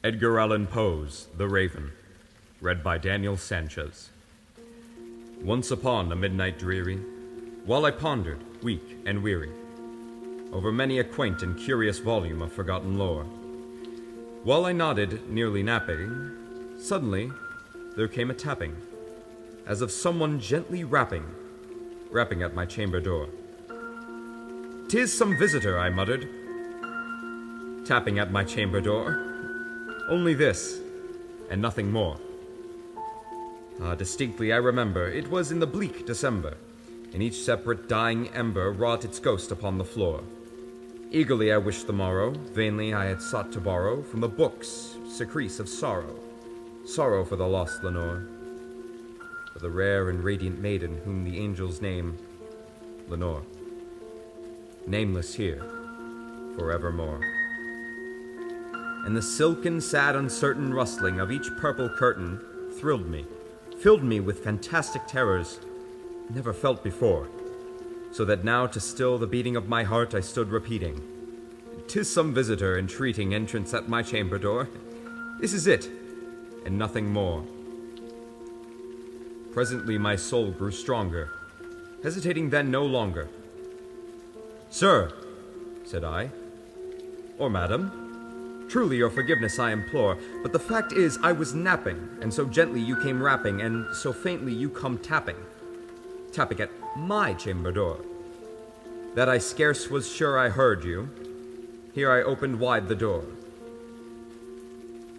Edgar Allan Poe's The Raven, read by Daniel Sanchez. Once upon a midnight dreary, while I pondered, weak and weary, over many a quaint and curious volume of forgotten lore, while I nodded, nearly napping, suddenly there came a tapping, as of someone gently rapping at my chamber door. "'Tis some visitor," I muttered, tapping at my chamber door. Only this, and nothing more. Distinctly I remember, it was in the bleak December, and each separate dying ember wrought its ghost upon the floor. Eagerly I wished the morrow, vainly I had sought to borrow from the books secrets of sorrow, sorrow for the lost Lenore, for the rare and radiant maiden whom the angels name Lenore, nameless here forevermore. And the silken, sad, uncertain rustling of each purple curtain thrilled me, filled me with fantastic terrors never felt before, so that now to still the beating of my heart I stood repeating, "'Tis some visitor entreating entrance at my chamber door. This is it, and nothing more." Presently my soul grew stronger, hesitating then no longer. "Sir," said I, "or madam, truly your forgiveness I implore, but the fact is I was napping, and so gently you came rapping, and so faintly you come tapping at my chamber door, that I scarce was sure I heard you. Here I opened wide the door.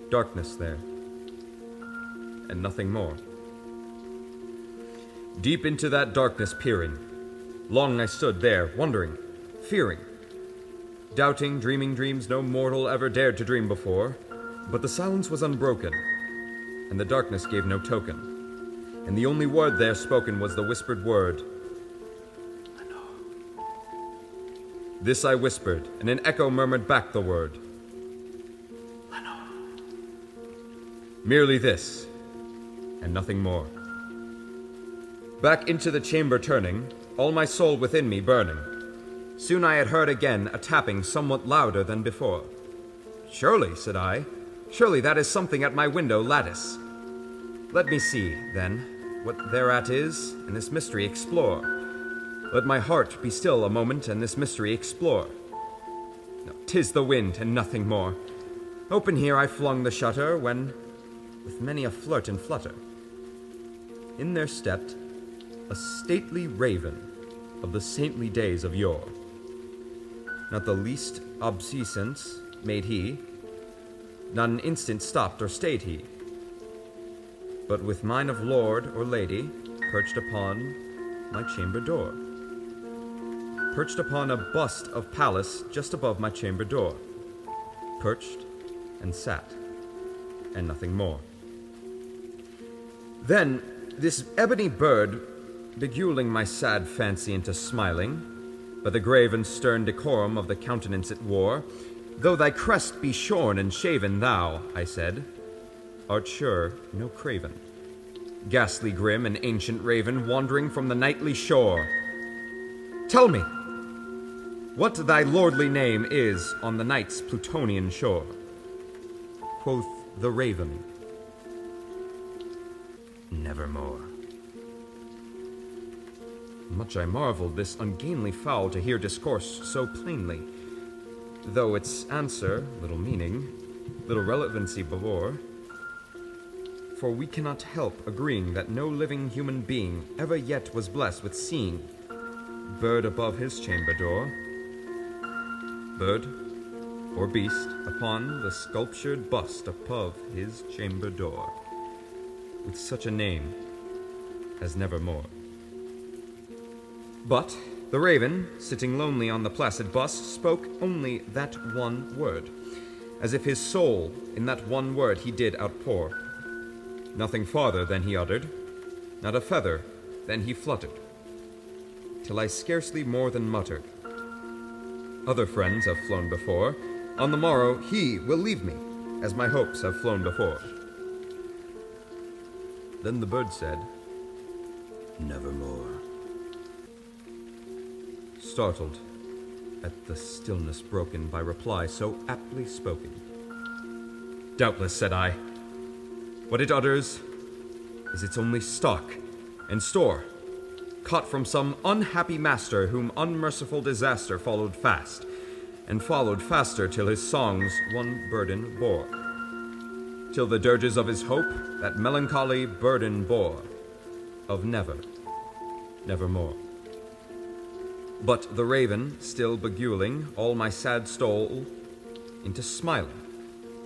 Darkness there, and nothing more. Deep into that darkness peering, long I stood there, wondering, fearing, doubting, dreaming dreams no mortal ever dared to dream before. But the silence was unbroken, and the darkness gave no token, and the only word there spoken was the whispered word, "Lenore." This I whispered, and an echo murmured back the word, "Lenore." Merely this, and nothing more. Back into the chamber turning, all my soul within me burning, soon I had heard again a tapping somewhat louder than before. "Surely," said I, "surely that is something at my window lattice. Let me see, then, what thereat is, and this mystery explore. Let my heart be still a moment, and this mystery explore. No, 'tis the wind, and nothing more." Open here I flung the shutter, when, with many a flirt and flutter, in there stepped a stately raven of the saintly days of yore. Not the least obeisance made he, not an instant stopped or stayed he, but with mine of lord or lady perched upon my chamber door, perched upon a bust of Pallas just above my chamber door, perched and sat, and nothing more. Then this ebony bird, beguiling my sad fancy into smiling, by the grave and stern decorum of the countenance it wore, "Though thy crest be shorn and shaven, thou," I said, "art sure no craven, ghastly grim and ancient raven, wandering from the nightly shore. Tell me what thy lordly name is on the night's Plutonian shore." Quoth the raven, "Nevermore." Much I marveled this ungainly fowl to hear discourse so plainly, though its answer little meaning, little relevancy bore. For we cannot help agreeing that no living human being ever yet was blessed with seeing bird above his chamber door, bird or beast upon the sculptured bust above his chamber door, with such a name as Nevermore. But the raven, sitting lonely on the placid bust, spoke only that one word, as if his soul in that one word he did outpour. Nothing farther than he uttered, not a feather than he fluttered, till I scarcely more than muttered, "Other friends have flown before. On the morrow he will leave me, as my hopes have flown before." Then the bird said, "Nevermore." Startled at the stillness broken by reply so aptly spoken, Doubtless, said I. What it utters is its only stock and store, caught from some unhappy master whom unmerciful disaster followed fast, and followed faster till his songs one burden bore, till the dirges of his hope that melancholy burden bore, of never, nevermore. But the raven, still beguiling all my sad stole into smiling.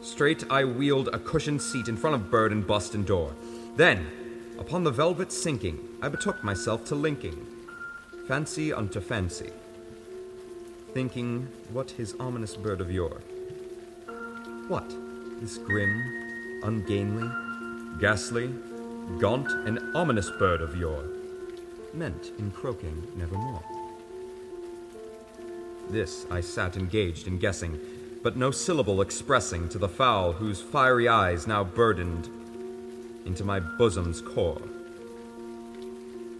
Straight I wheeled a cushioned seat in front of bird and bust and door. Then, upon the velvet sinking, I betook myself to linking fancy unto fancy, thinking what his ominous bird of yore, what this grim, ungainly, ghastly, gaunt, and ominous bird of yore meant in croaking nevermore. This I sat engaged in guessing, but no syllable expressing to the fowl whose fiery eyes now burdened into my bosom's core.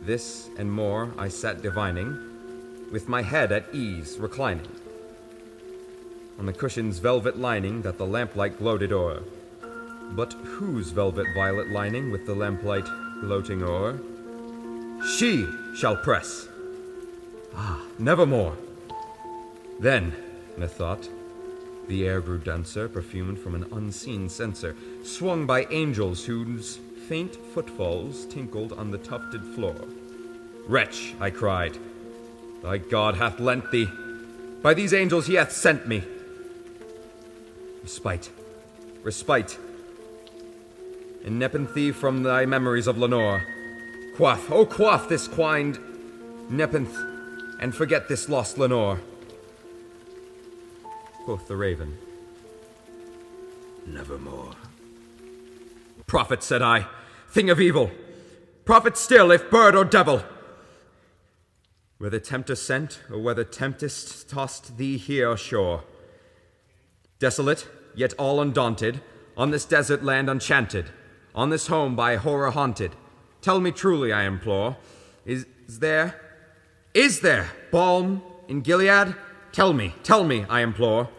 This and more I sat divining, with my head at ease reclining on the cushion's velvet lining that the lamplight gloated o'er. But whose velvet violet lining with the lamplight gloating o'er? She shall press. Ah, nevermore. Then, methought, the air grew denser, perfumed from an unseen censer, swung by angels whose faint footfalls tinkled on the tufted floor. Wretch, I cried, thy God hath lent thee. By these angels he hath sent me. Respite, respite, and nepenthe from thy memories of Lenore. Quaff, oh quaff this quined nepenthe, and forget this lost Lenore. Quoth the raven, nevermore. Prophet, said I, thing of evil, prophet still, if bird or devil. Whether tempter sent, or whether tempest tossed thee here ashore, desolate, yet all undaunted, on this desert land enchanted, on this home by horror haunted, tell me truly, I implore, is there balm in Gilead? Tell me, I implore.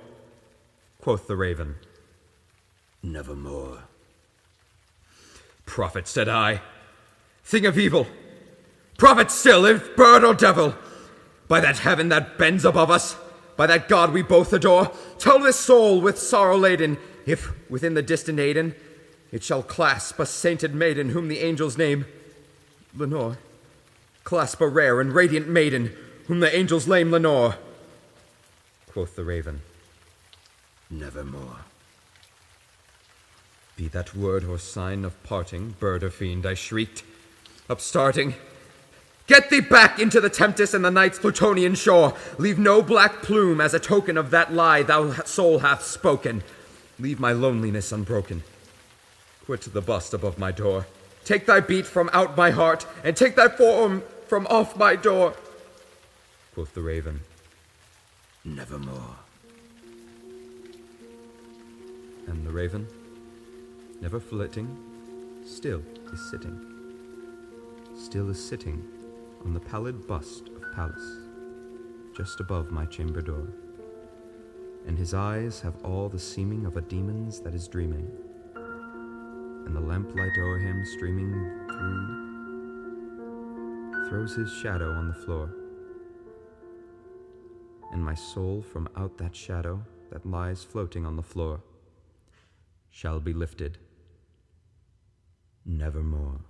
Quoth the raven, nevermore. Prophet, said I, thing of evil, prophet still, if bird or devil, by that heaven that bends above us, by that God we both adore, tell this soul with sorrow laden, if within the distant Aidenn it shall clasp a sainted maiden whom the angels name Lenore, clasp a rare and radiant maiden whom the angels name Lenore. Quoth the raven, nevermore. Be that word or sign of parting, bird or fiend, I shrieked, upstarting. Get thee back into the tempest and the night's Plutonian shore. Leave no black plume as a token of that lie thou soul hath spoken. Leave my loneliness unbroken. Quit the bust above my door. Take thy beat from out my heart, and take thy form from off my door. Quoth the raven, nevermore. And the raven, never flitting, still is sitting. Still is sitting on the pallid bust of Pallas, just above my chamber door. And his eyes have all the seeming of a demon's that is dreaming, and the lamplight o'er him streaming through throws his shadow on the floor. And my soul from out that shadow that lies floating on the floor shall be lifted nevermore.